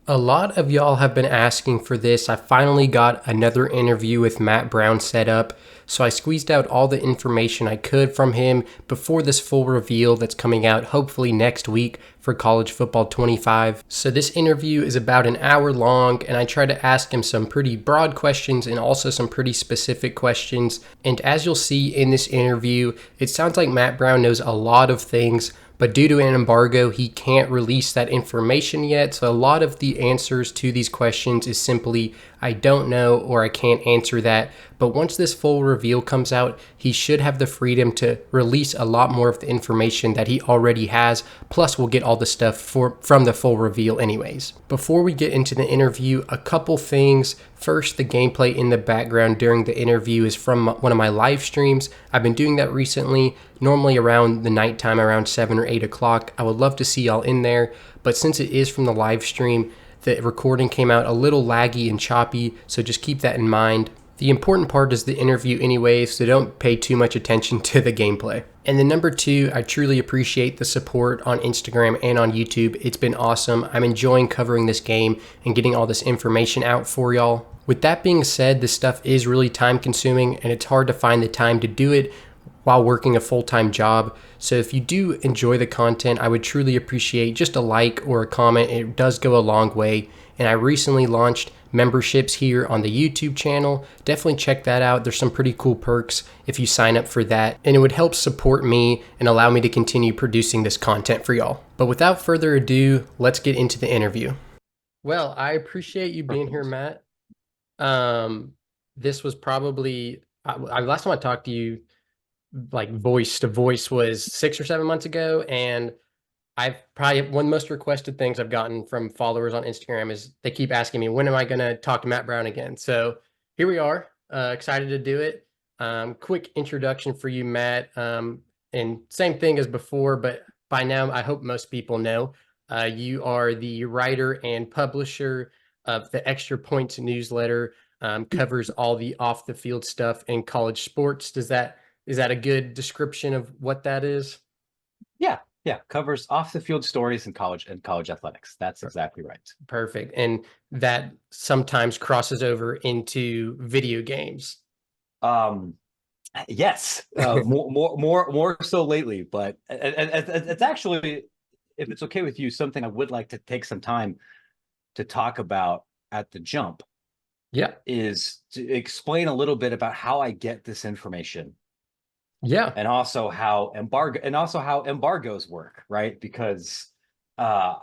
A lot of y'all have been asking for this. I finally got another interview with Matt Brown set up, so I squeezed out all the information I could from him before this full reveal that's coming out hopefully next week for College Football 25. So this interview is about an hour long, and I try to ask him some pretty broad questions and also some pretty specific questions. And as you'll see in this interview, it sounds like Matt Brown knows a lot of things, but due to an embargo, he can't release that information yet. So a lot of the answers to these questions is simply, I don't know, or I can't answer that. But once this full reveal comes out, he should have the freedom to release a lot more of the information that he already has. Plus, we'll get all the stuff from the full reveal anyways. Before we get into the interview, a couple things. First, the gameplay in the background during the interview is from one of my live streams. I've been doing that recently, normally around the nighttime, around 7 or 8 o'clock. I would love to see y'all in there, but since it is from the live stream, the recording came out a little laggy and choppy, so just keep that in mind. The important part is the interview anyway, so don't pay too much attention to the gameplay. And then number two, I truly appreciate the support on Instagram and on YouTube. It's been awesome. I'm enjoying covering this game and getting all this information out for y'all. With that being said, this stuff is really time consuming and it's hard to find the time to do it while working a full-time job. So if you do enjoy the content, I would truly appreciate just a like or a comment. It does go a long way. And I recently launched memberships here on the YouTube channel. Definitely check that out. There's some pretty cool perks if you sign up for that. And it would help support me and allow me to continue producing this content for y'all. But without further ado, let's get into the interview. Well, I appreciate you being here, Matt. This was probably, last time I talked to you, like voice to voice, was 6 or 7 months ago, and I've probably one of the most requested things I've gotten from followers on Instagram is they keep asking me, when am I going to talk to Matt Brown again? So here we are, excited to do it. Quick introduction for you, Matt. And same thing as before, but by now I hope most people know you are the writer and publisher of the Extra Points newsletter. Covers all the off the field stuff in college sports. Is that a good description of what that is? Yeah, yeah, covers off the field stories in college athletics. That's exactly right. Perfect. And that sometimes crosses over into video games. Um, yes, more so lately, but it's actually, if it's okay with you, something I would like to take some time to talk about at the jump Yeah. is to explain a little bit about how I get this information Yeah. and also how embargoes work, right? Because uh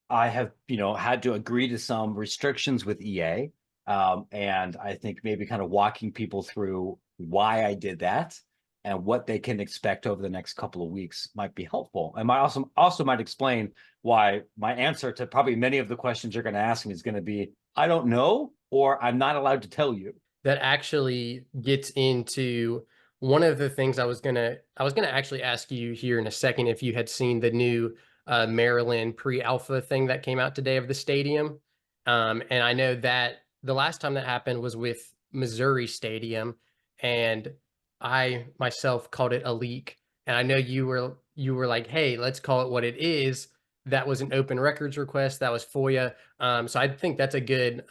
I have, had to agree to some restrictions with EA. And I think maybe kind of walking people through why I did that and what they can expect over the next couple of weeks might be helpful. And might also might explain why my answer to probably many of the questions you're going to ask me is going to be, I don't know, or I'm not allowed to tell you. That actually gets into one of the things I was gonna actually ask you here in a second if you had seen the new Maryland pre-alpha thing that came out today of the stadium. And I know that the last time that happened was with Missouri Stadium, and I myself called it a leak. And I know you were like, hey, let's call it what it is. That was an open records request. That was FOIA. So I think that's a good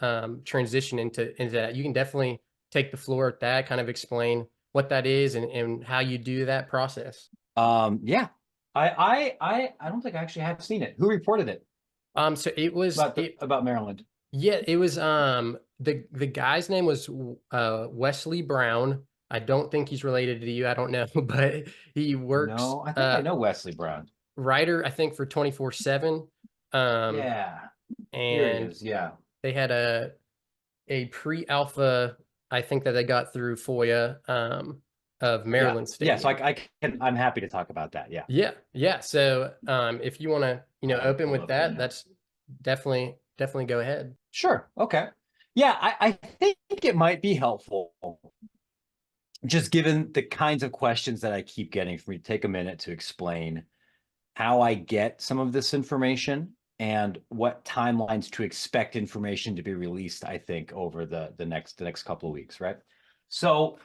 transition into that. You can definitely take the floor at that, kind of explain what that is and how you do that process. Yeah, I don't think I actually have seen it. Who reported it So it was it about Maryland? yeah, it was the guy's name was Wesley Brown. I don't think he's related to you. I don't know, but he works No, I think I know Wesley Brown. writer, I think, for 24/7. Um Yeah, here he and is. Yeah. they had a pre-alpha, I think, that they got through FOIA of Yeah. Maryland Yeah. So Stadium. I'm happy to talk about that. Yeah. Yeah, yeah. So if you want to, I have it open pulled with up here that, now. that's definitely go ahead. Sure. Okay. Yeah. I think it might be helpful, just given the kinds of questions that I keep getting, for me to take a minute to explain how I get some of this information and what timelines to expect information to be released, I think, over the next couple of weeks, right? So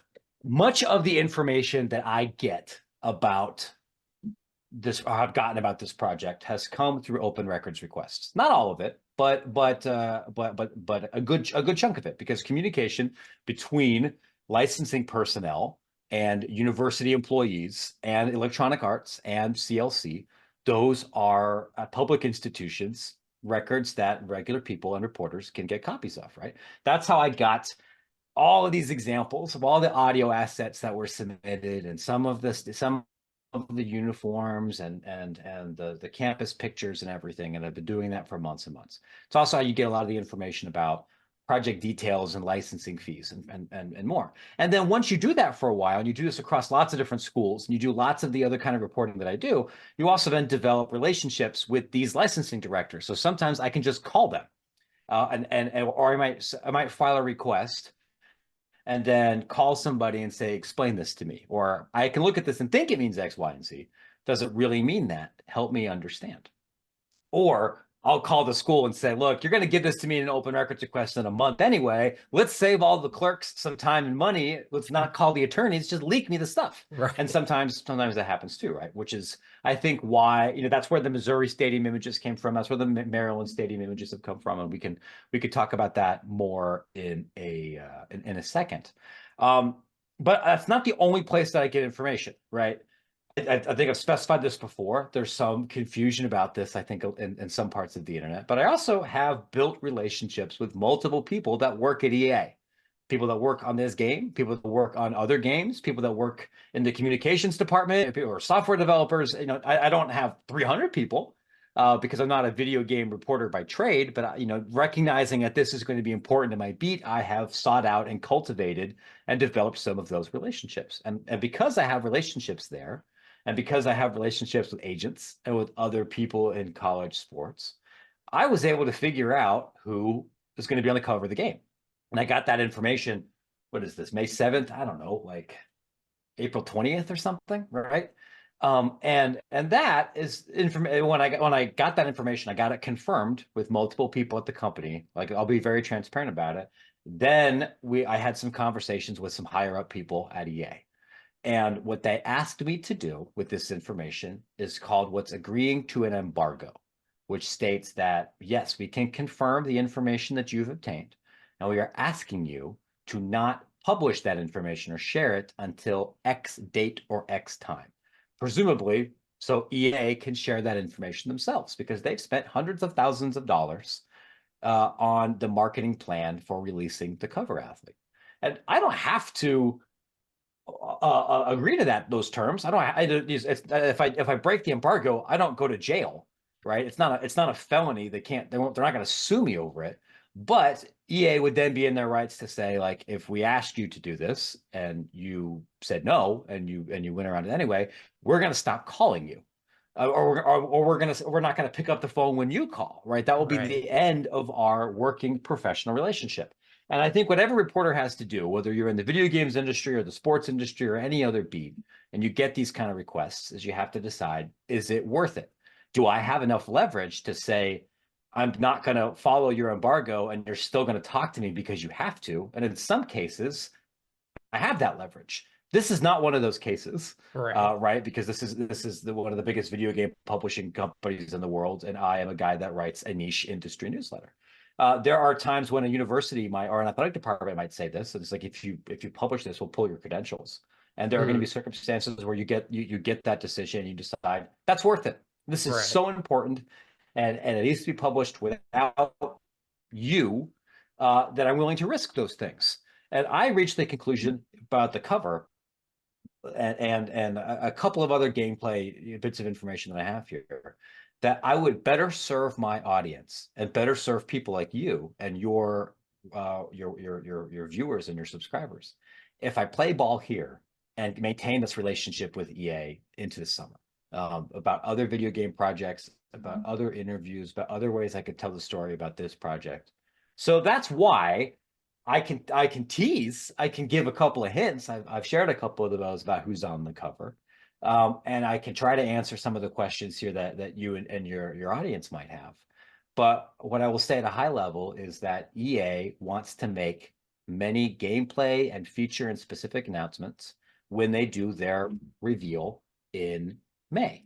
much of the information that I get about I've gotten about this project has come through open records requests. Not all of it, but a good chunk of it, because communication between licensing personnel and university employees and Electronic Arts and CLC, those are public institutions, records that regular people and reporters can get copies of, right? That's how I got all of these examples of all the audio assets that were submitted, and some of the uniforms and the campus pictures and everything. And I've been doing that for months and months. It's also how you get a lot of the information about project details and licensing fees and more. And then once you do that for a while, and you do this across lots of different schools, and you do lots of the other kind of reporting that I do, you also then develop relationships with these licensing directors. So sometimes I can just call them, or I might file a request and then call somebody and say, explain this to me. Or I can look at this and think it means X, Y, and Z. Does it really mean that? Help me understand. Or I'll call the school and say, look, you're going to give this to me in an open records request in a month anyway. Let's save all the clerks some time and money. Let's not call the attorneys, just leak me the stuff. Right. And sometimes that happens too, right? Which is, I think, why, that's where the Missouri stadium images came from. That's where the Maryland stadium images have come from. And we could talk about that more in a second. But that's not the only place that I get information, right? I think I've specified this before. There's some confusion about this, I think, in some parts of the internet. But I also have built relationships with multiple people that work at EA, people that work on this game, people that work on other games, people that work in the communications department, people or software developers. I don't have 300 people because I'm not a video game reporter by trade. But recognizing that this is going to be important to my beat, I have sought out and cultivated and developed some of those relationships. And because I have relationships there, and because I have relationships with agents and with other people in college sports, I was able to figure out who is going to be on the cover of the game. And I got that information. What is this, May 7th? I don't know, like April 20th or something, right? And that is information. When I got that information, I got it confirmed with multiple people at the company. Like, I'll be very transparent about it. Then I had some conversations with some higher up people at EA. And what they asked me to do with this information is called what's agreeing to an embargo, which states that, yes, we can confirm the information that you've obtained, and we are asking you to not publish that information or share it until X date or X time, presumably so EA can share that information themselves, because they've spent hundreds of thousands of dollars on the marketing plan for releasing the cover athlete. And I don't have to agree to those terms. If I break the embargo, I don't go to jail, right? It's not a felony. They're not going to sue me over it. But EA would then be in their rights to say, like, if we asked you to do this and you said no, and you went around it anyway, we're going to stop calling you, or we're not going to pick up the phone when you call, right? That will be the end of our working professional relationship. And I think what every reporter has to do, whether you're in the video games industry or the sports industry or any other beat, and you get these kind of requests, is you have to decide, is it worth it? Do I have enough leverage to say, I'm not going to follow your embargo and you're still going to talk to me because you have to? And in some cases, I have that leverage. This is not one of those cases, right? Because this is one of the biggest video game publishing companies in the world, and I am a guy that writes a niche industry newsletter. There are times when a university or an athletic department might say this. It's like, if you publish this, we'll pull your credentials. And there are going to be circumstances where you get that decision and you decide that's worth it. This is so important, and it needs to be published without you, that I'm willing to risk those things. And I reached the conclusion about the cover and a couple of other gameplay bits of information that I have here, that I would better serve my audience and better serve people like you and your viewers and your subscribers if I play ball here and maintain this relationship with EA into the summer, about other video game projects, about other interviews, about other ways I could tell the story about this project. So that's why I can tease, I can give a couple of hints. I've shared a couple of those about who's on the cover. And I can try to answer some of the questions here that you and your audience might have. But what I will say at a high level is that EA wants to make many gameplay and feature and specific announcements when they do their reveal in May.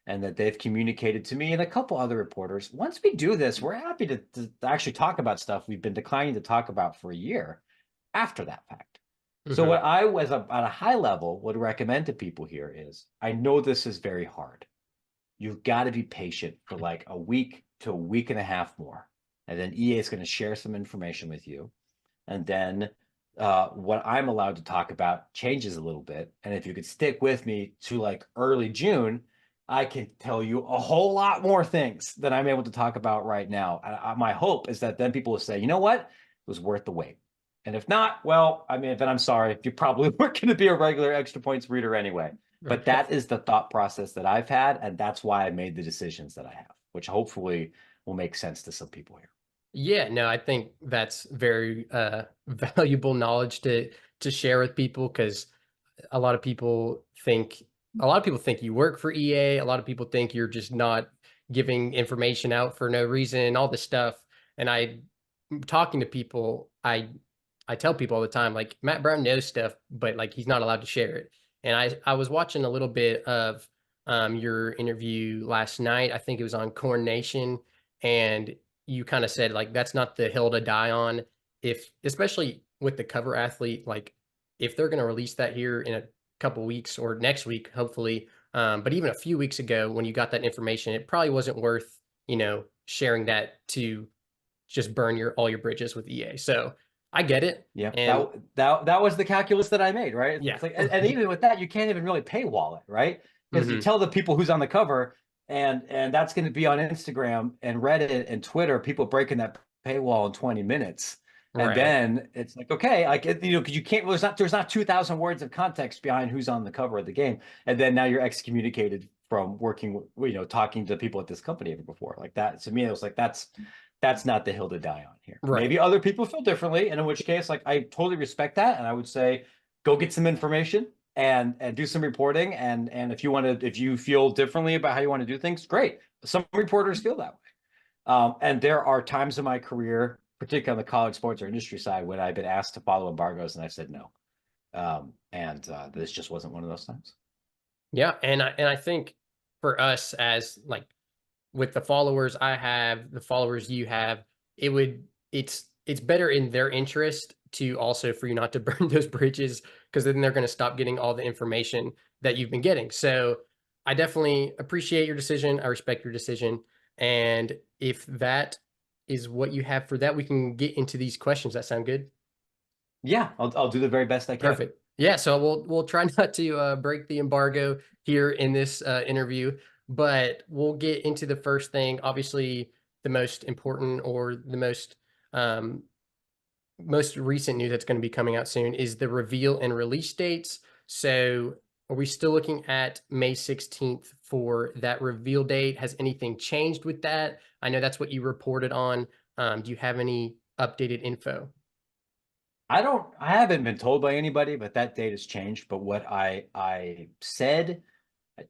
and that they've communicated to me and a couple other reporters. Once we do this, we're happy to actually talk about stuff we've been declining to talk about for a year after that fact. So Hmm. what I was at a high level would recommend to people here is, I know this is very hard. You've got to be patient for like a week to a week and a half more. And then EA is going to share some information with you. And then what I'm allowed to talk about changes a little bit. And if you could stick with me to like early June, I can tell you a whole lot more things than I'm able to talk about right now. My hope is that then people will say, you know what? It was worth the wait. And if not, well, I mean, then I'm sorry. You probably weren't going to be a regular Extra Points reader anyway. But Okay. that is the thought process that I've had. And that's why I made the decisions that I have, which hopefully will make sense to some people here. Yeah, no, I think that's very valuable knowledge to share with people because a lot of people think you work for EA. A lot of people think you're just not giving information out for no reason, all this stuff. And talking to people, I tell people all the time, like Matt Brown knows stuff, but like he's not allowed to share it. And I was watching a little bit of your interview last night. I think it was on Corn Nation, and you kind of said like that's not the hill to die on. If especially with the cover athlete, like if they're going to release that here in a couple weeks or next week, hopefully. But even a few weeks ago, when you got that information, it probably wasn't worth sharing that to just burn your all your bridges with EA. So I get it. Yeah, And that was the calculus that I made, right? yeah. It's like, and even with that, you can't even really paywall it, right? Because you Hmm. tell the people who's on the cover, and that's going to be on Instagram and Reddit and Twitter, people breaking that paywall in 20 minutes. And Right. then it's like, okay, like because you can't, there's not 2,000 words of context behind who's on the cover of the game. And then now you're excommunicated from working talking to people at this company ever before. Like that, to me, it was like that's not the hill to die on here. Right. Maybe other people feel differently, and in which case, like I totally respect that, and I would say, go get some information and do some reporting. And if you feel differently about how you want to do things, great. Some reporters feel that way. And there are times in my career, particularly on the college sports or industry side, when I've been asked to follow embargoes, and I've said no. And this just wasn't one of those times. Yeah. And I think for us as like with the followers I have, the followers you have, it's better in their interest to also for you not to burn those bridges because then they're going to stop getting all the information that you've been getting. So I definitely appreciate your decision. I respect your decision. And if that is what you have for that, we can get into these questions. That sound good? Yeah, I'll do the very best I can. Perfect. Yeah, so we'll try not to break the embargo here in this interview, but we'll get into the first thing. Obviously, the most important or the um, most recent news that's going to be coming out soon is the reveal and release dates. So, are we still looking at May 16th for that reveal date? Has anything changed with that? I know that's what you reported on. Do you have any updated info? I haven't been told by anybody, but that date has changed. But what I said,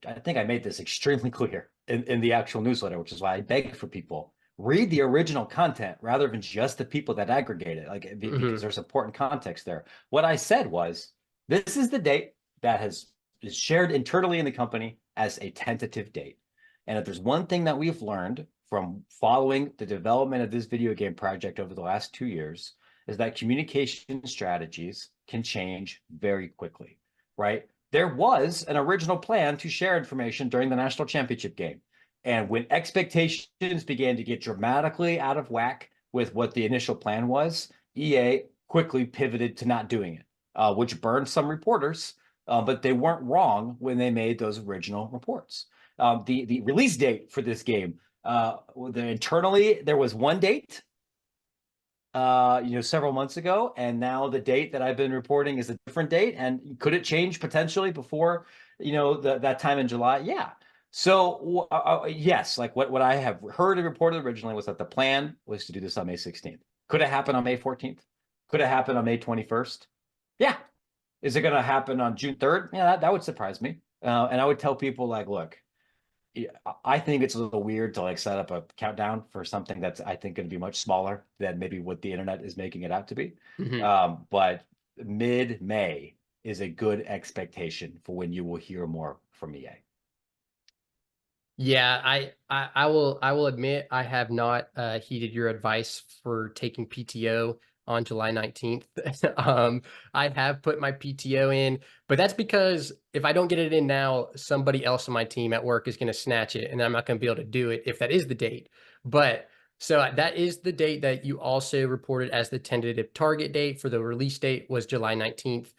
I think I made this extremely clear in the actual newsletter, which is why I beg for people read the original content rather than just the people that aggregate it, like because Hmm. there's important context there. What I said was, this is the date that is shared internally in the company as a tentative date. And if there's one thing that we've learned from following the development of this video game project over the last 2 years, is that communication strategies can change very quickly, right? There was an original plan to share information during the national championship game. And when expectations began to get dramatically out of whack with what the initial plan was, EA quickly pivoted to not doing it, which burned some reporters, but they weren't wrong when they made those original reports. The release date for this game, internally, there was one date several months ago, and now the date that I've been reporting is a different date. And could it change potentially before, that time in July? Yeah. So yes, like what I have heard and reported originally was that the plan was to do this on May 16th. Could it happen on May 14th? Could it happen on May 21st? Yeah. Is it going to happen on June 3rd? Yeah, that would surprise me. And I would tell people like, look, yeah, I think it's a little weird to like set up a countdown for something that's I think going to be much smaller than maybe what the internet is making it out to be. Hmm. But mid-May is a good expectation for when you will hear more from EA. Yeah, I will admit I have not heeded your advice for taking PTO on July 19th. I have put my PTO in, but that's because if I don't get it in now, somebody else on my team at work is going to snatch it, and I'm not going to be able to do it if that is the date. But so that is the date that you also reported as the tentative target date for the release date was July 19th.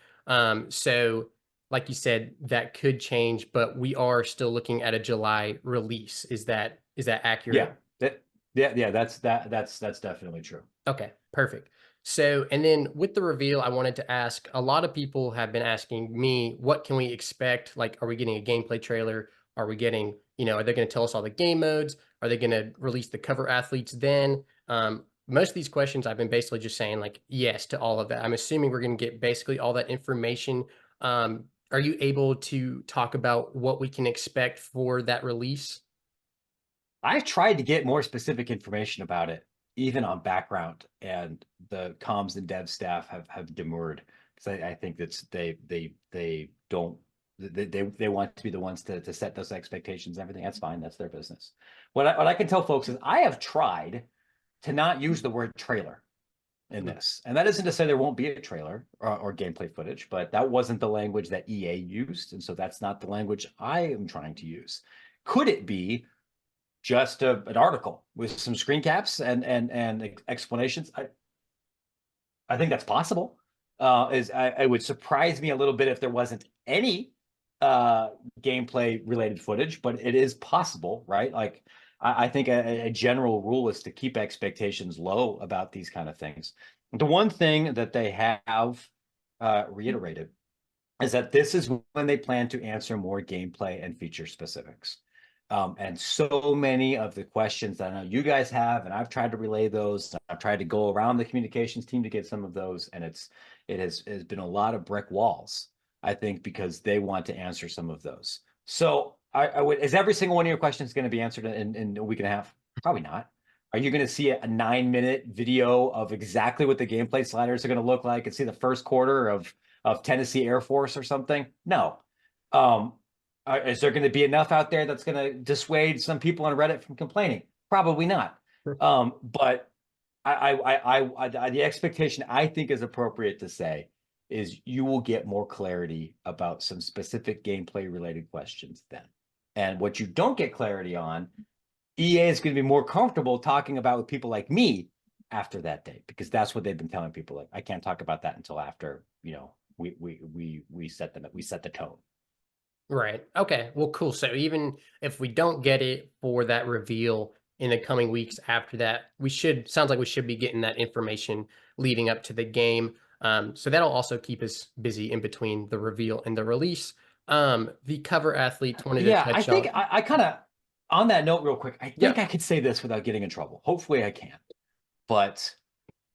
So like you said, that could change, but we are still looking at a July release. Is that Yeah, accurate? yeah, that's definitely true. Okay, perfect. So, and then with the reveal, I wanted to ask, a lot of people have been asking me, what can we expect? Like, are we getting a gameplay trailer? Are we getting, are they going to tell us all the game modes? Are they going to release the cover athletes then? Most of these questions I've been basically just saying like yes to all of that. I'm assuming we're going to get basically all that information. Are you able to talk about what we can expect for that release? I tried to get more specific information about it, even on background, and the comms and dev staff have demurred because I think that's they don't they want to be the ones to set those expectations and everything. That's fine. That's their business. What I can tell folks is I have tried to not use the word trailer in Mm. this. And that isn't to say there won't be a trailer or gameplay footage, but that wasn't the language that EA used. And so that's not the language I am trying to use. Could it be just an article with some screen caps and explanations? I think that's possible. It would surprise me a little bit if there wasn't any gameplay related footage, but it is possible, right? Like I think a general rule is to keep expectations low about these kind of things. The one thing that they have reiterated is that this is when they plan to answer more gameplay and feature specifics. And so many of the questions that I know you guys have, and I've tried to relay those. I've tried to go around the communications team to get some of those, and it has been a lot of brick walls, I think, because they want to answer some of those. So I would, is every single one of your questions going to be answered in a week and a half? Probably not. Are you going to see a 9-minute video of exactly what the gameplay sliders are going to look like and see the first quarter of Tennessee Air Force or something? No. Um, is there going to be enough out there that's going to dissuade some people on Reddit from complaining? Probably not. But the expectation I think is appropriate to say is you will get more clarity about some specific gameplay related questions then. And what you don't get clarity on, EA is going to be more comfortable talking about with people like me after that date because that's what they've been telling people. Like, I can't talk about that until after we set the tone. Right. Okay. Well, cool. So even if we don't get it for that reveal in the coming weeks after that, sounds like we should be getting that information leading up to the game. So that'll also keep us busy in between the reveal and the release. The cover athletes wanted to Yeah, I touch think on. I kind of, on that note, real quick, I think Yeah. I could say this without getting in trouble. Hopefully I can. But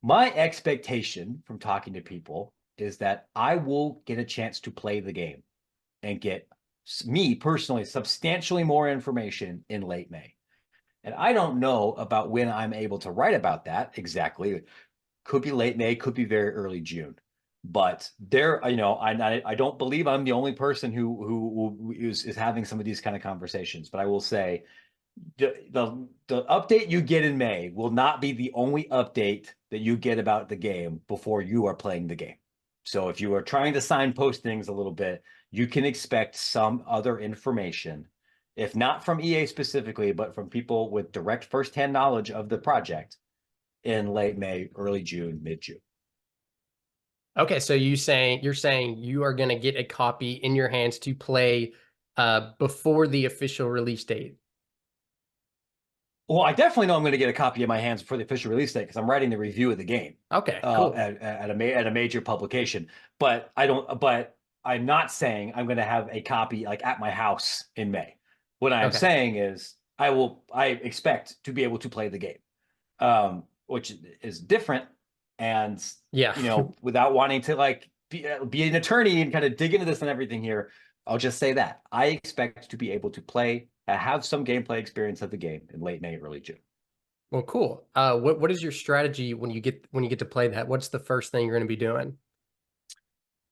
my expectation from talking to people is that I will get a chance to play the game and get me personally substantially more information in late May. And I don't know about when I'm able to write about that exactly. Could be late May, could be very early June. But there, I don't believe I'm the only person who is having some of these kind of conversations. But I will say the update you get in May will not be the only update that you get about the game before you are playing the game. So if you are trying to signpost things a little bit, you can expect some other information, if not from EA specifically, but from people with direct firsthand knowledge of the project in late May, early June, mid June. Okay. So you're saying you are going to get a copy in your hands to play before the official release date. Well, I definitely know I'm going to get a copy in my hands before the official release date because I'm writing the review of the game Okay. Cool. at a major publication. But I don't. But I'm not saying I'm going to have a copy like at my house in May. What I'm Okay. saying is I expect to be able to play the game, which is different. And Yeah. without wanting to like be an attorney and kind of dig into this and everything here, I'll just say that I expect to be able to play, have some gameplay experience of the game in late May, early June. Well, cool. What is your strategy when you get to play that? What's the first thing you're going to be doing?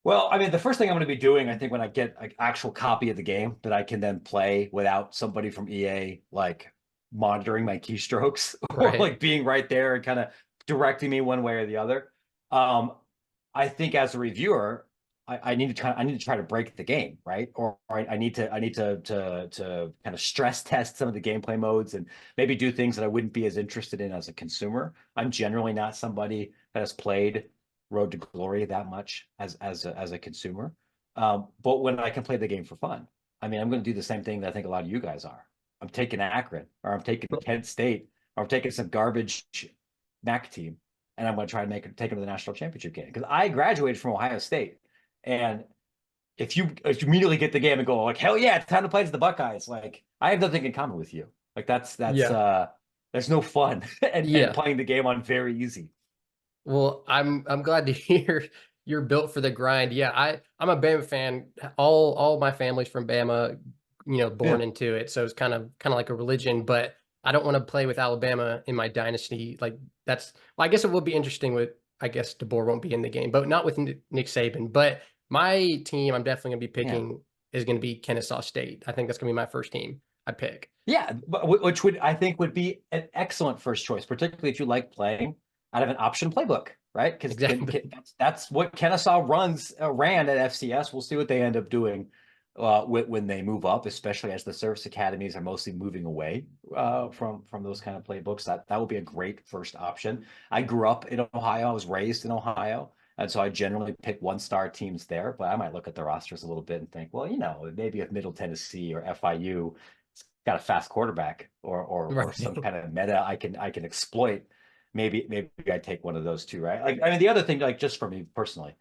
Well, I mean, the first thing I'm going to be doing, I think, when I get an actual copy of the game that I can then play without somebody from EA like monitoring my keystrokes or Right. like being right there and kind of directing me one way or the other. Um, I think as a reviewer, I need to try to break the game, right? Or I need to kind of stress test some of the gameplay modes and maybe do things that I wouldn't be as interested in as a consumer. I'm generally not somebody that has played Road to Glory that much as a consumer. But when I can play the game for fun, I mean, I'm going to do the same thing that I think a lot of you guys are. I'm taking Akron, or I'm taking Kent State, or I'm taking some garbage MAC team, and I'm going to try and take them to the national championship game because I graduated from Ohio State, and if you immediately get the game and go like, hell yeah, it's time to play as the Buckeyes, like I have nothing in common with you. Like Yeah. there's no fun, and Yeah. playing the game on very easy. Well, I'm glad to hear you're built for the grind. Yeah, I'm a Bama fan. All my family's from Bama, born Yeah. into it. So it's kind of like a religion, but I don't want to play with Alabama in my dynasty. Like well, I guess it will be interesting with I guess DeBoer won't be in the game, but not with Nick Saban. But my team I'm definitely gonna be Yeah. picking is gonna be Kennesaw State. I think that's gonna be my first team I pick. Yeah, but which would I think would be an excellent first choice, particularly if you like playing out of an option playbook, right? Because Exactly. that's what Kennesaw ran at FCS. We'll see what they end up doing when they move up, especially as the service academies are mostly moving away from those kind of playbooks. That would be a great first option. I grew up in Ohio. I was raised in Ohio. And so I generally pick one-star teams there, but I might look at the rosters a little bit and think, well, maybe if Middle Tennessee or FIU got a fast quarterback or some Right. kind of meta I can exploit, maybe I take one of those two, right? Like I mean the other thing, like just for me personally,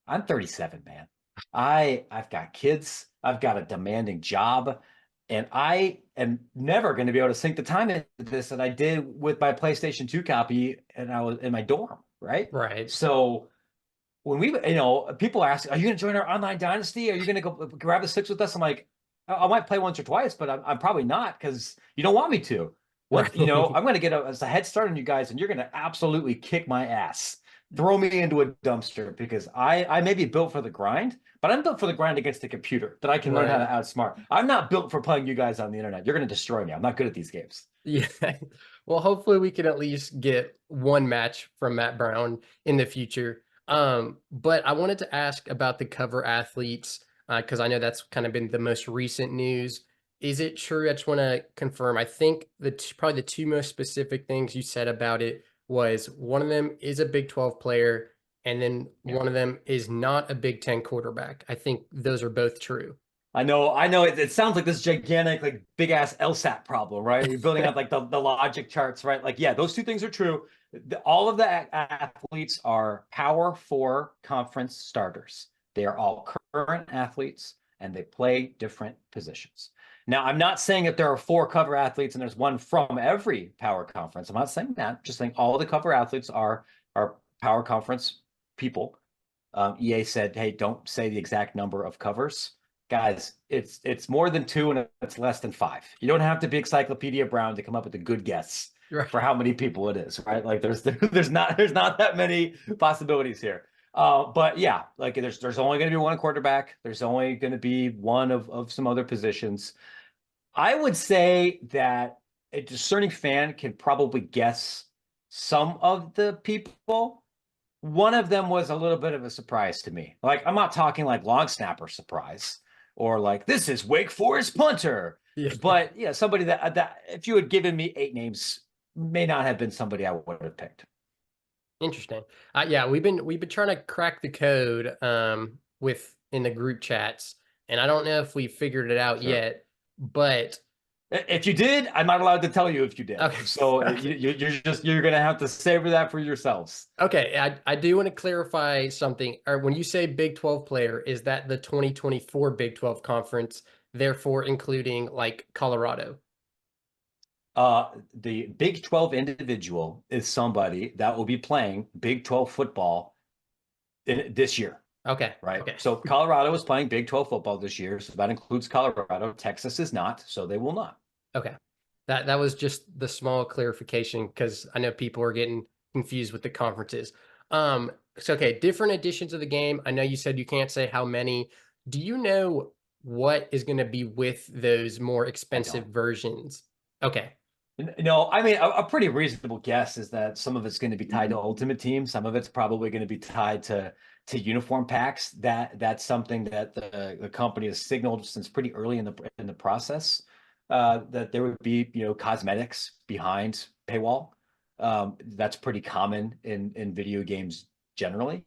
I'm 37, man. I've got kids, I've got a demanding job, and I am never going to be able to sink the time into this that I did with my PlayStation 2 copy and I was in my dorm, right? Right. So when people ask, "Are you going to join our online dynasty? Are you going to go grab the sticks with us?" I'm like, I might play once or twice, but I'm probably not because you don't want me to. Right. I'm going to get a head start on you guys, and you're going to absolutely kick my ass. Throw me into a dumpster because I may be built for the grind, but I'm built for the grind against the computer that I can learn how to Right. outsmart. I'm not built for playing you guys on the internet. You're going to destroy me. I'm not good at these games. Yeah. Well, hopefully we can at least get one match from Matt Brown in the future. But I wanted to ask about the cover athletes because I know that's kind of been the most recent news. Is it true? I just want to confirm. I think probably the two most specific things you said about it was one of them is a Big 12 player, and then Yeah. one of them is not a Big 10 quarterback. I think those are both true. I know it sounds like this gigantic, like big ass LSAT problem, right? You're building out like the logic charts, right? Like, yeah, those two things are true. All of the athletes are Power Four conference starters. They are all current athletes and they play different positions. Now, I'm not saying that there are four cover athletes and there's one from every power conference. I'm not saying that. I'm just saying all of the cover athletes are power conference people. EA said, hey, don't say the exact number of covers. Guys, it's more than two and it's less than five. You don't have to be Encyclopedia Brown to come up with a good guess for Right. how many people it is, right? Like there's not that many possibilities here. But yeah, like there's only going to be one quarterback. There's only going to be one of some other positions. I would say that a discerning fan can probably guess some of the people. One of them was a little bit of a surprise to me. Like, I'm not talking like long snapper surprise or like this is Wake Forest punter, Yeah. but yeah, somebody that if you had given me eight names, may not have been somebody I would have picked. Interesting. Yeah, we've been trying to crack the code with in the group chats, and I don't know if we figured it out Sure. yet, but If you did, I'm not allowed to tell you if you did. okay. So Okay. you're gonna have to savor that for yourselves. Okay, I do want to clarify something. Or when you say Big 12 player, is that the 2024 Big 12 conference, therefore including like Colorado? The Big 12 individual is somebody that will be playing Big 12 football this year. Okay. Right? Okay. So Colorado is playing Big 12 football this year, so that includes Colorado. Texas is not, so they will not. Okay. That was just the small clarification because I know people are getting confused with the conferences. So okay, different editions of the game. I know you said you can't say how many. Do you know what is going to be with those more I expensive don't. versions? Okay. No, I mean a pretty reasonable guess is that some of it's going to be tied to Ultimate Team. Some of it's probably going to be tied to uniform packs. That's something that the company has signaled since pretty early in the process, that there would be, cosmetics behind paywall. That's pretty common in video games generally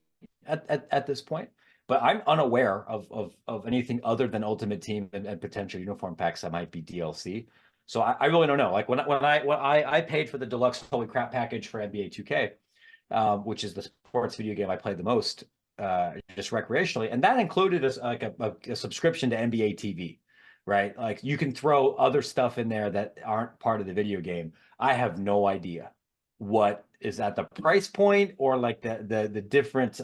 at this point. But I'm unaware of anything other than Ultimate Team and potential uniform packs that might be DLC. So I really don't know. Like when I paid for the deluxe Holy Crap package for NBA 2K, which is the sports video game I played the most, just recreationally, and that included a subscription to NBA TV, right? Like you can throw other stuff in there that aren't part of the video game. I have no idea what is at the price point or like the different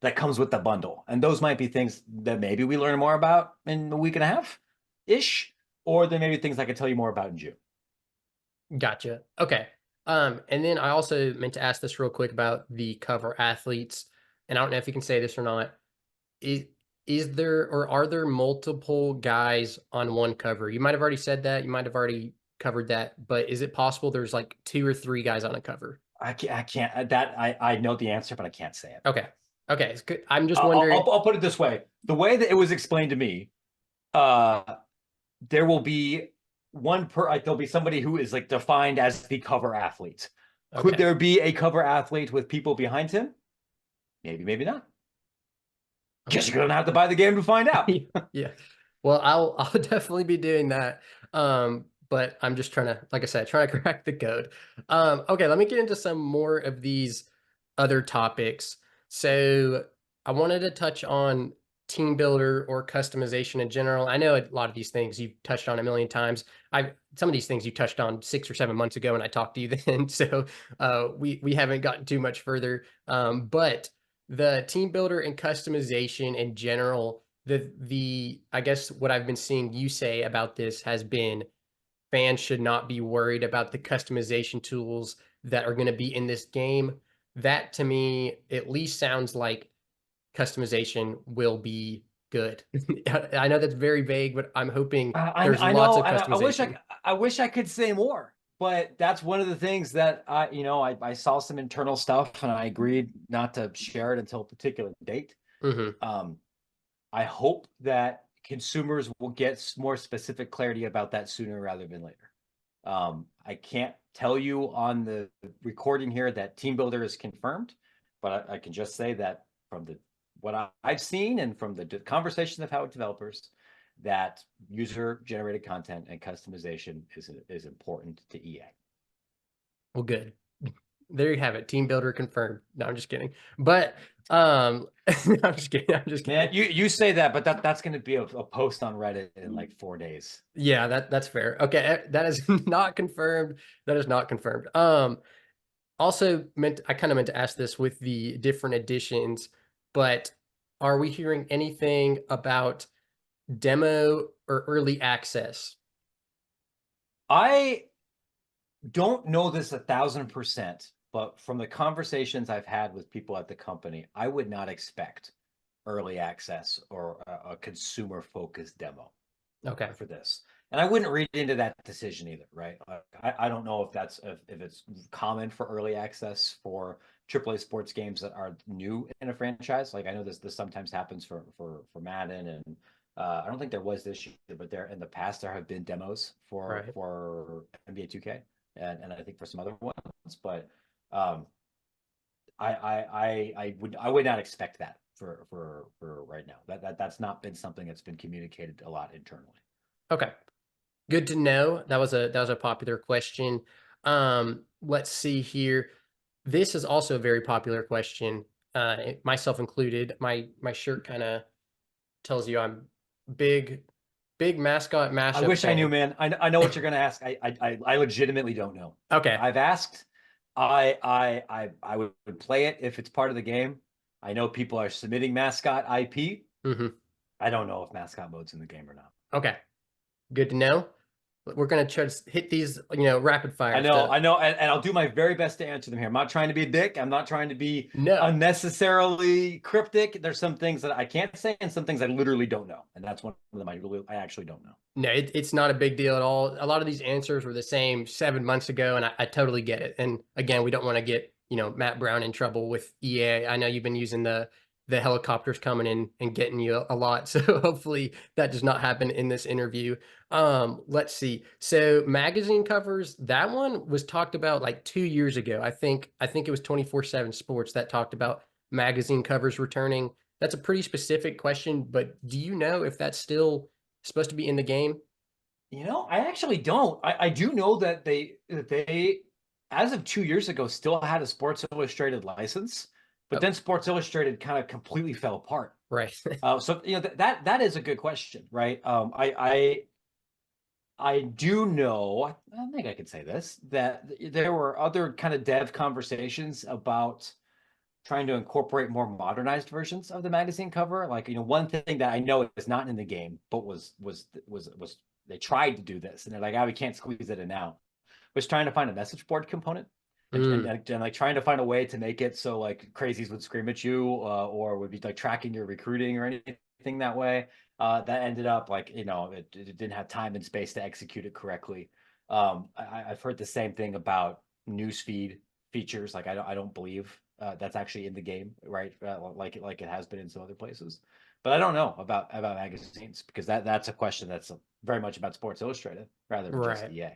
that comes with the bundle. And those might be things that maybe we learn more about in a week and a half ish, or there may be things I could tell you more about in June. Gotcha. Okay. And then I also meant to ask this real quick about the cover athletes, and I don't know if you can say this or not. Is is there or are there multiple guys on one cover? You might have already said that. You might have already covered that, but is it possible there's like two or three guys on a cover? I can't that I know the answer, but I can't say it. Okay. Okay. It's good. I'm just I'll, wondering. I'll, I'll put it this way: the way that it was explained to me, uh, there will be like there'll be somebody who is like defined as the cover athlete. Could Okay. there be a cover athlete with people behind him? Maybe, maybe not. Guess Okay. you're gonna have to buy the game to find out. Yeah. Well, I'll definitely be doing that. But I'm just trying to, like I said, trying to crack the code. Okay, let me get into some more of these other topics. So I wanted to touch on team builder or customization in general. I know a lot of these things you've touched on a million times. I Some of these things you touched on 6 or 7 months ago when I talked to you then. So we haven't gotten too much further. But the team builder and customization in general, the I guess what I've been seeing you say about this has been fans should not be worried about the customization tools that are going to be in this game. That to me at least sounds like customization will be good. I know that's very vague, but I'm hoping there's I lots know, of and customization. I wish I could say more, but that's one of the things that I saw some internal stuff and I agreed not to share it until a particular date. Hmm. Um, I hope that consumers will get more specific clarity about that sooner rather than later. I can't tell you on the recording here that Team Builder is confirmed, but I can just say that from what I've seen and from the conversations I've had with developers, that user generated content and customization is important to EA. Well, good. There you have it. Team builder confirmed. No, I'm just kidding. But I'm just kidding. I'm just Man, kidding. you say that, but that's going to be a post on Reddit in like 4 days. Yeah, that's fair. Okay, that is not confirmed. That is not confirmed. Also meant I kind of meant to ask this with the different editions, but are we hearing anything about demo or early access? I don't know this 1,000%, but from the conversations I've had with people at the company, I would not expect early access or a consumer focused demo Okay. for this. And I wouldn't read into that decision either, right? I don't know if it's common for early access for AAA sports games that are new in a franchise. Like I know this sometimes happens for Madden and I don't think there was this year, but there in the past there have been demos Right. for NBA 2K and I think for some other ones, but um, I would not expect that for right now. That's not been something that's been communicated a lot internally. Okay. Good to know. That was a popular question. Let's see here. This is also a very popular question, myself included. My shirt kind of tells you I'm big, big mascot I mashup wish I knew, fan. man. I know what you're gonna ask. I legitimately don't know. Okay. I've asked. I would play it if it's part of the game. I know people are submitting mascot IP. Hmm. I don't know if mascot mode's in the game or not. Okay. Good to know. We're gonna try to hit these, rapid fire. So I know, and I'll do my very best to answer them here. I'm not trying to be a dick. I'm not trying to be no, unnecessarily cryptic. There's some things that I can't say, and some things I literally don't know, and that's one of them I actually don't know. no, it's not a big deal at all. A lot of these answers were the same 7 months ago, and I totally get it. And again, we don't want to get Matt Brown in trouble with EA. I know you've been using the helicopters coming in and getting you a lot, so hopefully that does not happen in this interview. Let's see. So magazine covers, that one was talked about like 2 years ago. I think it was 24/7 Sports that talked about magazine covers returning. That's a pretty specific question, but do you know if that's still supposed to be in the game? I actually don't. I do know that they as of 2 years ago still had a Sports Illustrated license, but Oh, then Sports Illustrated kind of completely fell apart. right. So that is a good question, right? I do know, I think I could say this, that there were other kind of dev conversations about trying to incorporate more modernized versions of the magazine cover. Like, one thing that I know is not in the game, but was they tried to do this and they're like, we can't squeeze it in now. Was trying to find a message board component Mm, and like trying to find a way to make it so like crazies would scream at you or would be like tracking your recruiting or anything that way. That ended up like, it didn't have time and space to execute it correctly. I've heard the same thing about newsfeed features. Like I don't believe that's actually in the game, right? Like it has been in some other places. But I don't know about magazines because that's a question that's very much about Sports Illustrated rather than just right. EA.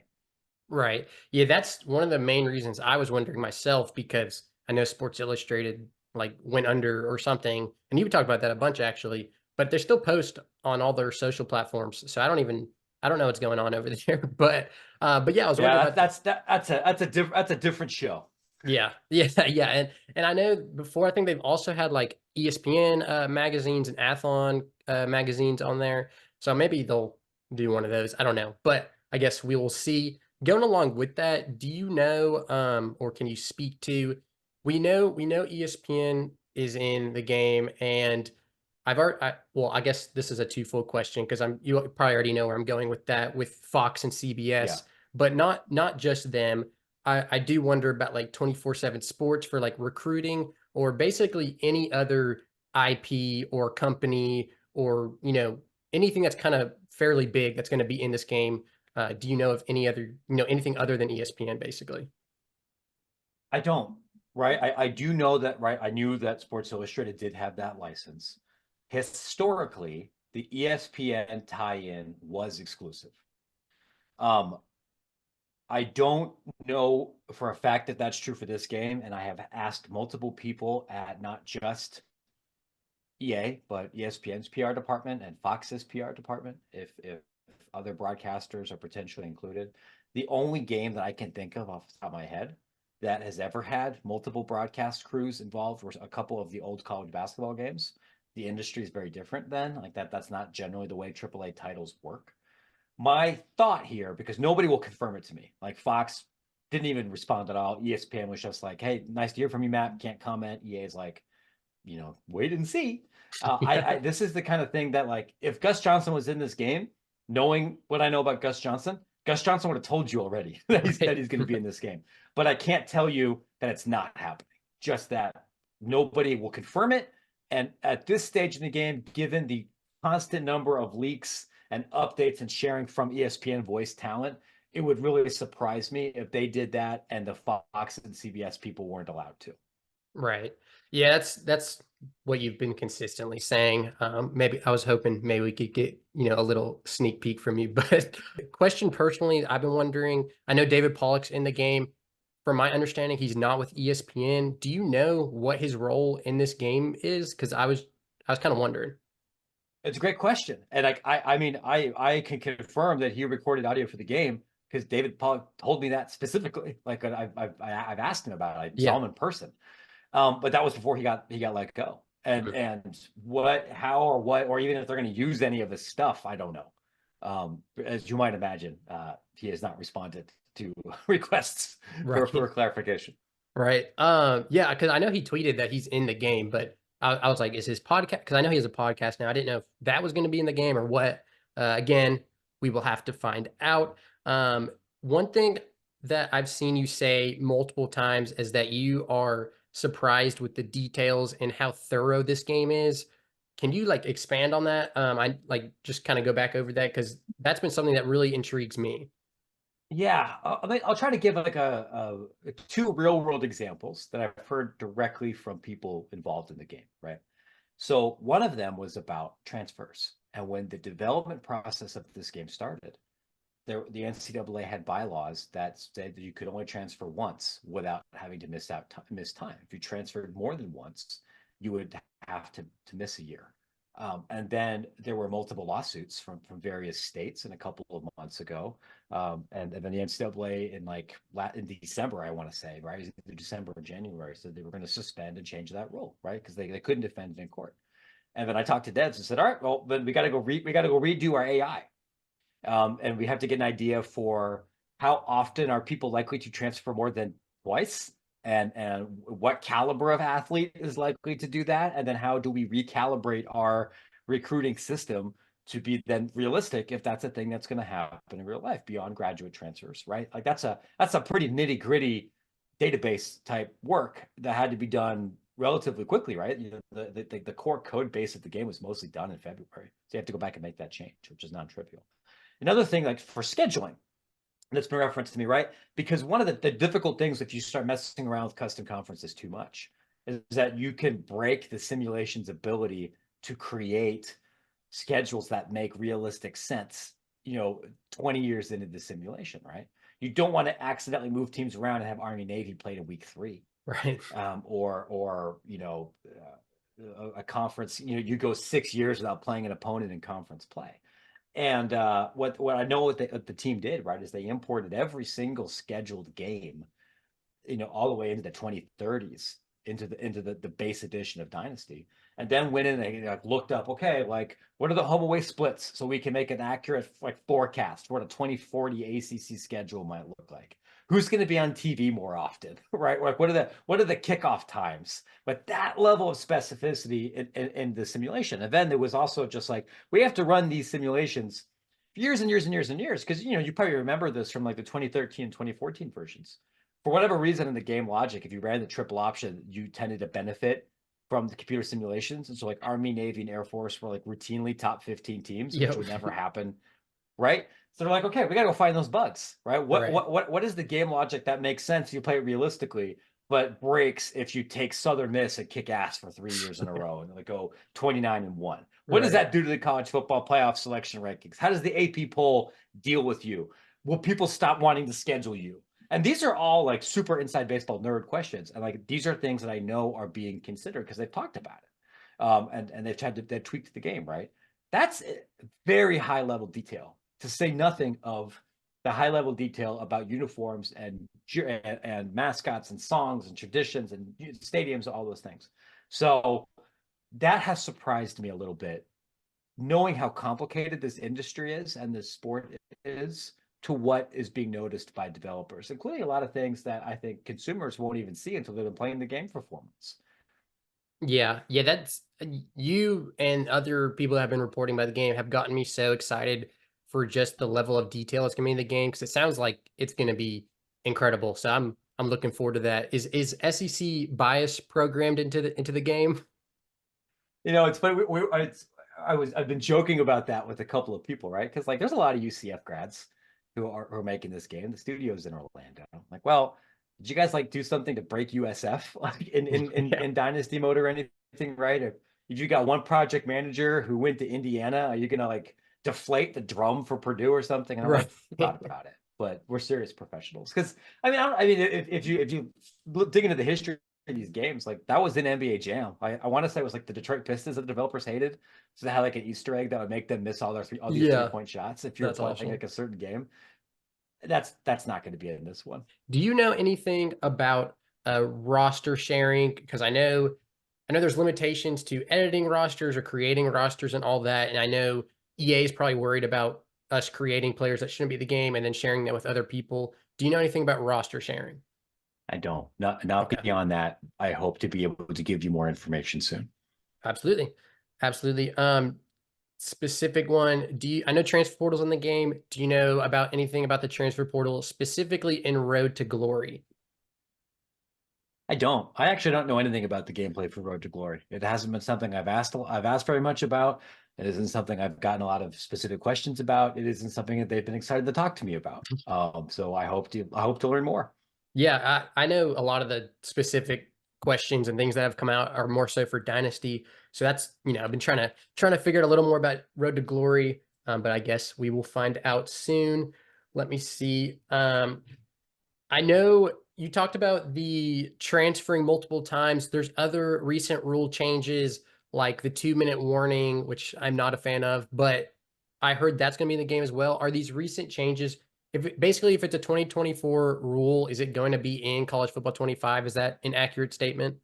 Right. Yeah, that's one of the main reasons I was wondering myself because I know Sports Illustrated like went under or something, and you talked about that a bunch actually, but they still post on all their social platforms. So I don't know what's going on over there. But yeah, I was wondering Yeah, about that. that's a different show. Yeah, yeah, yeah, and I know before I think they've also had like ESPN magazines and Athlon magazines on there, so maybe they'll do one of those. I don't know, but I guess we will see. Going along with that, do you know, or can you speak to? We know ESPN is in the game, and well, I guess this is a twofold question because you probably already know where I'm going with that with Fox and Yeah. CBS, but not just them. I do wonder about like 24/7 Sports for like recruiting or basically any other IP or company or anything that's kind of fairly big that's going to be in this game. Do you know of any other anything other than ESPN basically? I don't, right? I do know that, right? I knew that Sports Illustrated did have that license. Historically, the ESPN tie-in was exclusive. Um, I don't know for a fact that that's true for this game, and I have asked multiple people at not just EA, but ESPN's PR department and Fox's PR department, if other broadcasters are potentially included. The only game that I can think of off the top of my head that has ever had multiple broadcast crews involved were a couple of the old college basketball games. The industry is very different then. Like that's not generally the way AAA titles work. My thought here, because nobody will confirm it to me, like Fox didn't even respond at all. ESPN was just like, "Hey, nice to hear from you, Matt. Can't comment." EA is like, wait and see. I Yeah, this is the kind of thing that like if Gus Johnson was in this game, knowing what I know about Gus Johnson would have told you already that right. he's going to be in this game. But I can't tell you that it's not happening. Just that nobody will confirm it. And at this stage in the game, given the constant number of leaks and updates and sharing from ESPN voice talent, it would really surprise me if they did that and the Fox and CBS people weren't allowed to. Right. Yeah, that's what you've been consistently saying. Maybe I was hoping maybe we could get, a little sneak peek from you. But question personally, I've been wondering, I know David Pollock's in the game. From my understanding, he's not with ESPN. Do you know what his role in this game is? Because I was kind of wondering. It's a great question, and I mean, I can confirm that he recorded audio for the game because David Pollock told me that specifically. Like I've asked him about it. I saw Yeah. him in person, but that was before he got let go. And what, how, or what, or even if they're going to use any of his stuff, I don't know. As you might imagine, he has not responded to requests for Right. clarification. Right. Yeah, because I know he tweeted that he's in the game, but I was like, is his podcast? Because I know he has a podcast now. I didn't know if that was going to be in the game or what. Again, we will have to find out. Um, One thing that I've seen you say multiple times is that you are surprised with the details and how thorough this game is. Can you like expand on that? I like just kind of go back over that because that's been something that really intrigues me. Yeah, I'll try to give like two real world examples that I've heard directly from people involved in the game, right? So one of them was about transfers. And when the development process of this game started, the NCAA had bylaws that said that you could only transfer once without having to miss time. If you transferred more than once, you would have to miss a year. And then there were multiple lawsuits from various states, and a couple of months ago, and then the NCAA in December, I want to say, right, either December or January, said they were going to suspend and change that rule, right, because they couldn't defend it in court. And then I talked to Debs and said, all right, well, then we got to go redo our AI. And we have to get an idea for how often are people likely to transfer more than twice, and what caliber of athlete is likely to do that, and then how do we recalibrate our recruiting system to be then realistic if that's a thing that's going to happen in real life beyond graduate transfers, right? Like that's a pretty nitty gritty database type work that had to be done relatively quickly, right? You know, the core code base of the game was mostly done in February, so you have to go back and make that change, which is non-trivial. Another thing, like for scheduling, that's been referenced to me, right? Because one of the difficult things if you start messing around with custom conferences too much is that you can break the simulation's ability to create schedules that make realistic sense, 20 years into the simulation, right? You don't want to accidentally move teams around and have Army Navy played in week 3. Right. Or a conference, you go 6 years without playing an opponent in conference play. And what I know what the team did, right, is they imported every single scheduled game, all the way into the 2030s into the base edition of Dynasty, and then went in and like looked up, okay, like what are the home away splits so we can make an accurate like forecast for what a 2040 ACC schedule might look like. Who's going to be on TV more often, right? Like what are the kickoff times? But that level of specificity in the simulation. And then there was also just like we have to run these simulations years and years and years and years because you probably remember this from like the 2013 and 2014 versions. For whatever reason in the game logic, if you ran the triple option, you tended to benefit from the computer simulations. And so like Army, Navy, and Air Force were like routinely top 15 teams, which Yep. would never happen, right? So they're like, okay, we gotta go find those bugs, right? What Right. what what what is the game logic that makes sense? You play it realistically, but breaks if you take Southern Miss and kick ass for 3 years in a row and like go 29-1. What does Right. that do to the college football playoff selection rankings? How does the AP poll deal with you? Will people stop wanting to schedule you? And these are all like super inside baseball nerd questions. And like these are things that I know are being considered because they've talked about it. And they've tweaked the game, right? That's very high level detail, to say nothing of the high level detail about uniforms and mascots and songs and traditions and stadiums, all those things. So that has surprised me a little bit, knowing how complicated this industry is and this sport is to what is being noticed by developers, including a lot of things that I think consumers won't even see until they've been playing the game for 4 months. Yeah, yeah, that's you and other people that have been reporting about the game have gotten me so excited for just the level of detail it's gonna be in the game because it sounds like it's gonna be incredible. So I'm looking forward to that. Is SEC bias programmed into the game? It's funny. I've been joking about that with a couple of people, right? Because like there's a lot of UCF grads who are making this game. The studio's in Orlando. Like, well, did you guys like do something to break USF like Yeah, in Dynasty mode or anything, right? If you got one project manager who went to Indiana, are you gonna like deflate the drum for Purdue or something? And I'm right. like, thought about it, but we're serious professionals. Because I mean, if you dig into the history these games, like that was in NBA Jam. I want to say it was like the Detroit Pistons that the developers hated, so they had like an Easter egg that would make them miss all these three Yeah, point shots if you're that's playing awesome. like a certain game. That's not going to be in this one. Do you know anything about roster sharing? Because I know there's limitations to editing rosters or creating rosters and all that. And I know EA is probably worried about us creating players that shouldn't be the game and then sharing that with other people. Do you know anything about roster sharing? I don't. Not Okay, beyond that. I hope to be able to give you more information soon. absolutely, absolutely. specific one. I know transfer portal's in the game. Do you know about anything about the transfer portal, specifically in Road to Glory? I don't. I actually don't know anything about the gameplay for Road to Glory. It hasn't been something I've asked very much about. It isn't something I've gotten a lot of specific questions about. It isn't something that they've been excited to talk to me about. So I hope to learn more. Yeah, I know a lot of the specific questions and things that have come out are more so for Dynasty. So that's, I've been trying to figure out a little more about Road to Glory, but I guess we will find out soon. Let me see. I know you talked about the transferring multiple times. There's other recent rule changes like the 2-minute warning, which I'm not a fan of, but I heard that's going to be in the game as well. Are these recent changes? Basically, if it's a 2024 rule, is it going to be in College Football 25? Is that an accurate statement?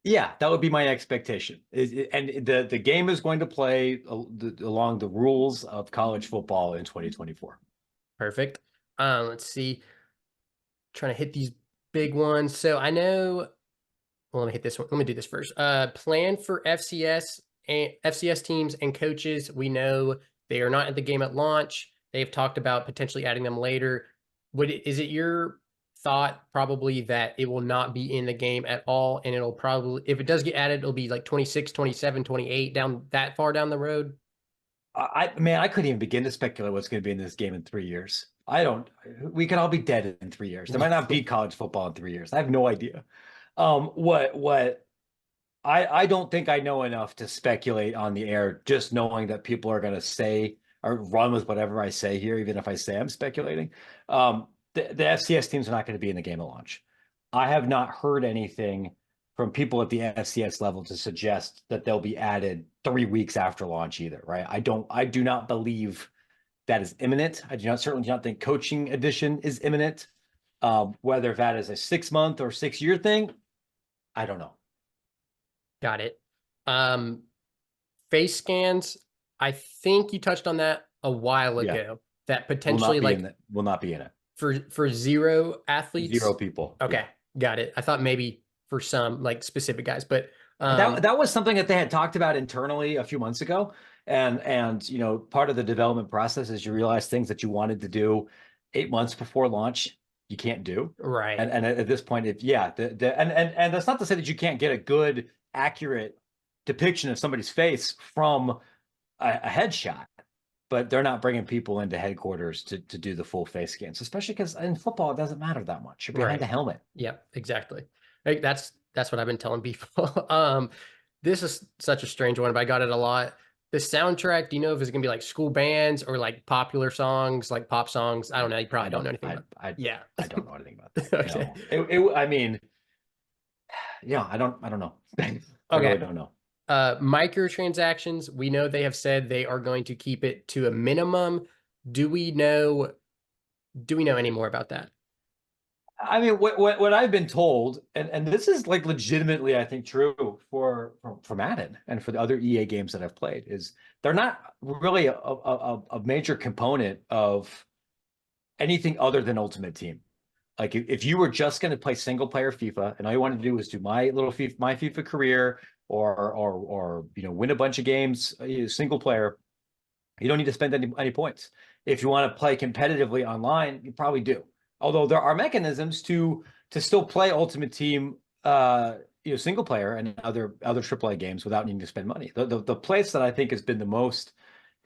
Yeah, that would be my expectation. And the game is going to play along the rules of college football in 2024. Perfect. Let's see. Trying to hit these big ones. So I know. Well, let me hit this one. Let me do this first. Plan for FCS teams and coaches. We know they are not at the game at launch. They've talked about potentially adding them later. Is it your thought probably that it will not be in the game at all, and it'll probably, if it does get added, it'll be like 26, 27, 28 down that far down the road? Man, I couldn't even begin to speculate what's going to be in this game in 3 years. I don't. We could all be dead in 3 years. There might not be college football in 3 years. I have no idea. What I don't think I know enough to speculate on the air, just knowing that people are going to say or run with whatever I say here, even if I say I'm speculating. The FCS teams are not going to be in the game at launch. I have not heard anything from people at the FCS level to suggest that they'll be added 3 weeks after launch either, right? I do not believe that is imminent. Certainly do not think coaching edition is imminent. Whether that is a 6 month or 6 year thing, I don't know. Got it. Um, Face scans. I think you touched on that a while Yeah, ago. That potentially like will not be in it. For zero athletes. Zero people. Okay, got it. I thought maybe for some like specific guys, but that was something that they had talked about internally a few months ago. And part of the development process is you realize things that you wanted to do 8 months before launch, you can't do. right. And at this point, and that's not to say that you can't get a good, accurate depiction of somebody's face from a headshot, but they're not bringing people into headquarters to do the full face scans, especially because in football, it doesn't matter that much. You're behind Right. a helmet. Yep, exactly. Like, that's what I've been telling people. This is such a strange one, but I got it a lot. The soundtrack, do you know if it's gonna be like school bands or like popular songs, like pop songs? I don't know. You probably don't know anything about that. Yeah. I don't know anything about that. Okay. I mean, yeah, I don't know. I Okay. really don't know. Microtransactions, we know they have said they are going to keep it to a minimum. Do we know any more about that? I mean, what I've been told, and this is like legitimately, I think, true for Madden and for the other EA games that I've played, is they're not really a major component of anything other than Ultimate Team. Like if you were just going to play single player FIFA and all you wanted to do was do my little FIFA, my FIFA career, or win a bunch of games single player, you don't need to spend any points. If you want to play competitively online, you probably do. Although there are mechanisms to still play Ultimate Team, single player and other AAA games without needing to spend money. The place that I think has been the most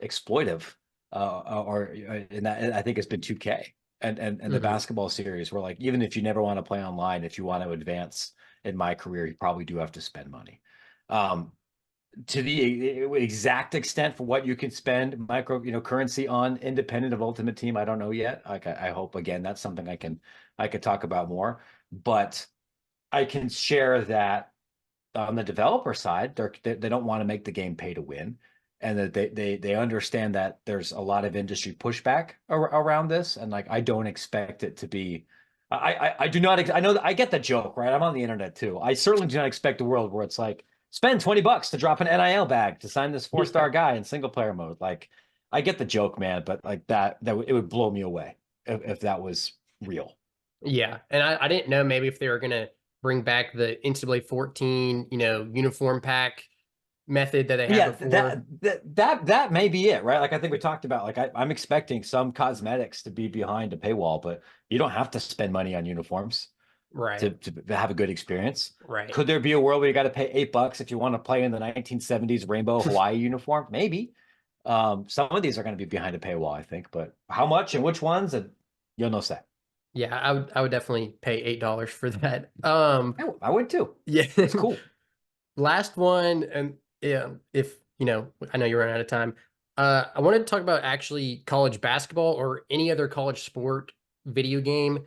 exploitive, or in that, I think, has been 2K and the basketball series, where like even if you never want to play online, if you want to advance in my career, you probably do have to spend money. To the exact extent for what you can spend currency on independent of Ultimate Team, I don't know yet. Like I hope, again, that's something I could talk about more, but I can share that on the developer side, they don't want to make the game pay to win, and that they understand that there's a lot of industry pushback around this, and like I don't expect it to be. I do not. I know that I get the joke, right? I'm on the internet too. I certainly do not expect a world where it's like, spend $20 to drop an NIL bag to sign this 4-star guy in single player mode. Like, I get the joke, man, but like that it would blow me away if that was real. Yeah, and I didn't know maybe if they were gonna bring back the NCAA 14, uniform pack method that they had Yeah, before. that may be it, right? Like I think we talked about, like I'm expecting some cosmetics to be behind a paywall, but you don't have to spend money on uniforms Right. to have a good experience. Right. Could there be a world where you got to pay $8 if you want to play in the 1970s rainbow Hawaii uniform? Maybe. Some of these are going to be behind a paywall, I think, but how much and which ones, and you'll know that. Yeah, I would definitely pay $8 for that. I would too. Yeah. It's cool. Last one, and yeah, if you know, I know you're running out of time. I wanted to talk about actually college basketball or any other college sport video game.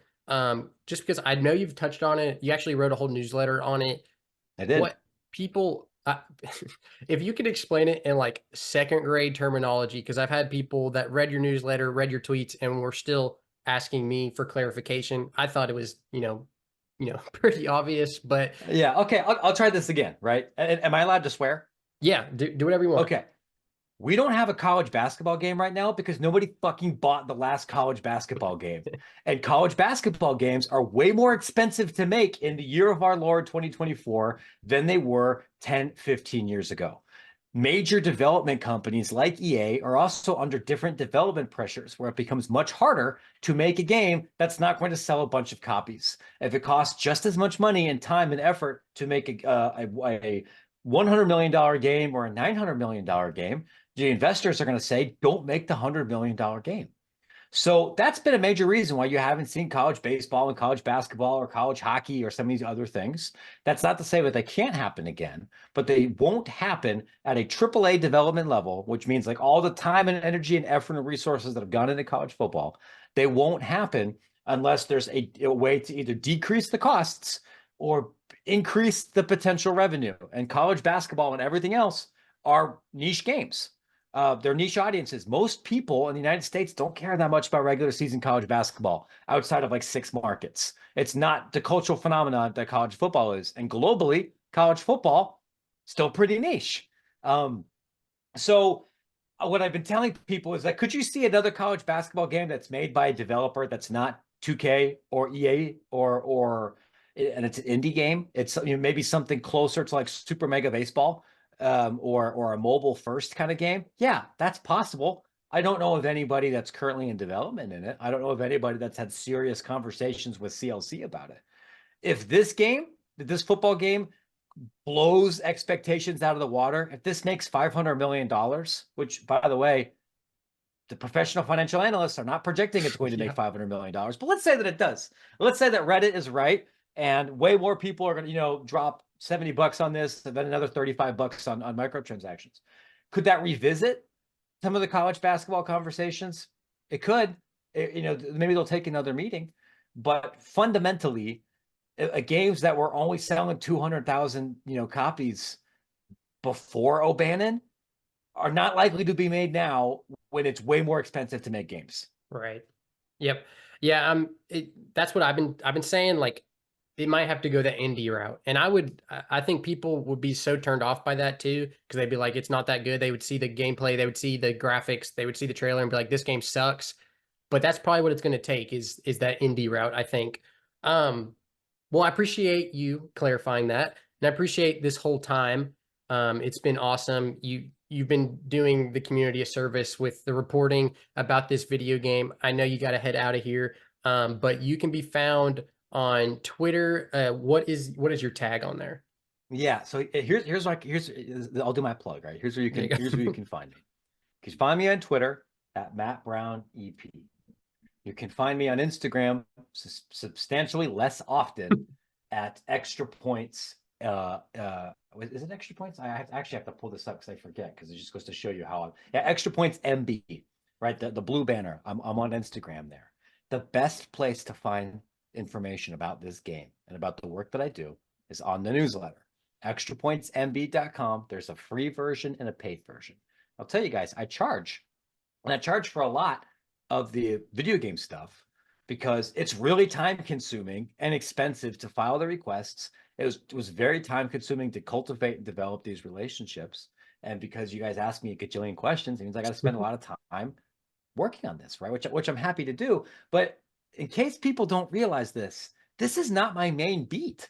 Just because I know you've touched on it, you actually wrote a whole newsletter on it. I did. What people, if you could explain it in like second grade terminology, because I've had people that read your newsletter, read your tweets, and were still asking me for clarification. I thought it was, pretty obvious, but Yeah. Okay. I'll try this again, right? Am I allowed to swear? yeah, do whatever you want. Okay. We don't have a college basketball game right now because nobody fucking bought the last college basketball game. And college basketball games are way more expensive to make in the year of our Lord 2024 than they were 10, 15 years ago. Major development companies like EA are also under different development pressures where it becomes much harder to make a game that's not going to sell a bunch of copies. If it costs just as much money and time and effort to make a $100 million game or a $900 million game, the investors are going to say, don't make the $100 million game. So that's been a major reason why you haven't seen college baseball and college basketball or college hockey or some of these other things. That's not to say that they can't happen again, but they won't happen at a AAA development level, which means like all the time and energy and effort and resources that have gone into college football, they won't happen unless there's a way to either decrease the costs or increase the potential revenue. And college basketball and everything else are niche games. They're niche audiences. Most people in the United States don't care that much about regular season college basketball outside of like 6 markets. It's not the cultural phenomenon that college football is. And globally, college football still pretty niche. So what I've been telling people is that could you see another college basketball game that's made by a developer that's not 2K or EA or and it's an indie game? It's maybe something closer to like Super Mega Baseball, or a mobile first kind of game. Yeah, that's possible. I don't know of anybody that's currently in development in it. I don't know of anybody that's had serious conversations with CLC about it. If this football game blows expectations out of the water, if this makes $500 million, which by the way, the professional financial analysts are not projecting it's going to make Yeah. $500 million, but let's say that it does. Let's say that Reddit is right and way more people are going to, drop $70 on this and then another $35 on microtransactions. Could that revisit some of the college basketball conversations? It could. Maybe they'll take another meeting, but fundamentally, games that were only selling 200,000, copies before O'Bannon are not likely to be made now when it's way more expensive to make games. Right. Yep. Yeah. That's what I've been saying. Like, it might have to go the indie route, and I think people would be so turned off by that too, because they'd be like, it's not that good. They would see the gameplay, they would see the graphics, they would see the trailer, and be like, this game sucks. But that's probably what it's going to take is that indie route, I think. Well, I appreciate you clarifying that, and I appreciate this whole time. It's been awesome. You've been doing the community a service with the reporting about this video game. I know you got to head out of here, but you can be found on Twitter. What is your tag on there? Yeah. So here's I'll do my plug, right? Here's where you can find me. You can find me on Twitter at Matt Brown EP. You can find me on Instagram substantially less often at Extra Points. Is it Extra Points? Actually have to pull this up because I forget, because it just goes to show you how Extra Points MB, right? The blue banner. I'm on Instagram there. The best place to find information about this game and about the work that I do is on the newsletter, extrapointsmb.com. There's a free version and a paid version. I'll tell you guys, I charge for a lot of the video game stuff because it's really time consuming and expensive to file the requests. It was very time consuming to cultivate and develop these relationships. And because you guys ask me a gajillion questions, it means I got to spend a lot of time working on this, right? Which I'm happy to do. But in case people don't realize this is not my main beat.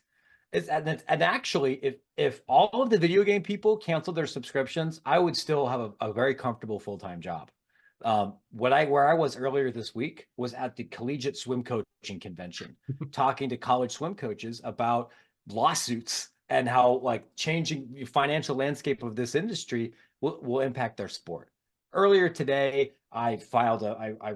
And actually, if all of the video game people canceled their subscriptions, I would still have a very comfortable full-time job. Where I was earlier this week was at the Collegiate Swim Coaching Convention, talking to college swim coaches about lawsuits and how like changing the financial landscape of this industry will impact their sport. Earlier today, I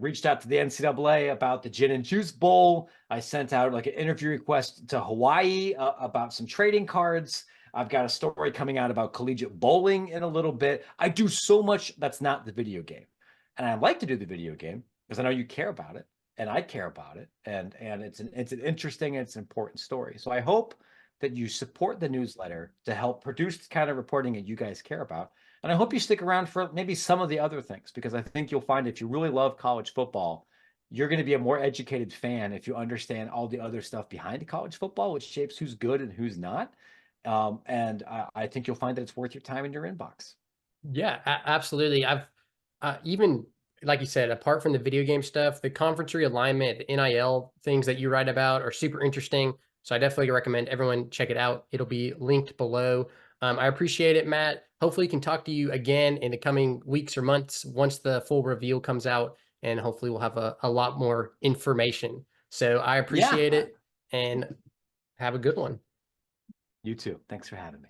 reached out to the NCAA about the Gin and Juice Bowl. I sent out like an interview request to Hawaii about some trading cards. I've got a story coming out about collegiate bowling in a little bit. I do so much that's not the video game. And I like to do the video game because I know you care about it and I care about it. And it's an interesting and it's an important story. So I hope that you support the newsletter to help produce the kind of reporting that you guys care about. And I hope you stick around for maybe some of the other things, because I think you'll find if you really love college football, you're going to be a more educated fan if you understand all the other stuff behind college football, which shapes who's good and who's not. And I think you'll find that it's worth your time in your inbox. Yeah, absolutely. I've even like you said, apart from the video game stuff, the conference realignment, the NIL things that you write about are super interesting. So I definitely recommend everyone check it out. It'll be linked below. I appreciate it, Matt. Hopefully, can talk to you again in the coming weeks or months once the full reveal comes out, and hopefully we'll have a lot more information. So I Yeah, appreciate it and have a good one. you too. Thanks for having me.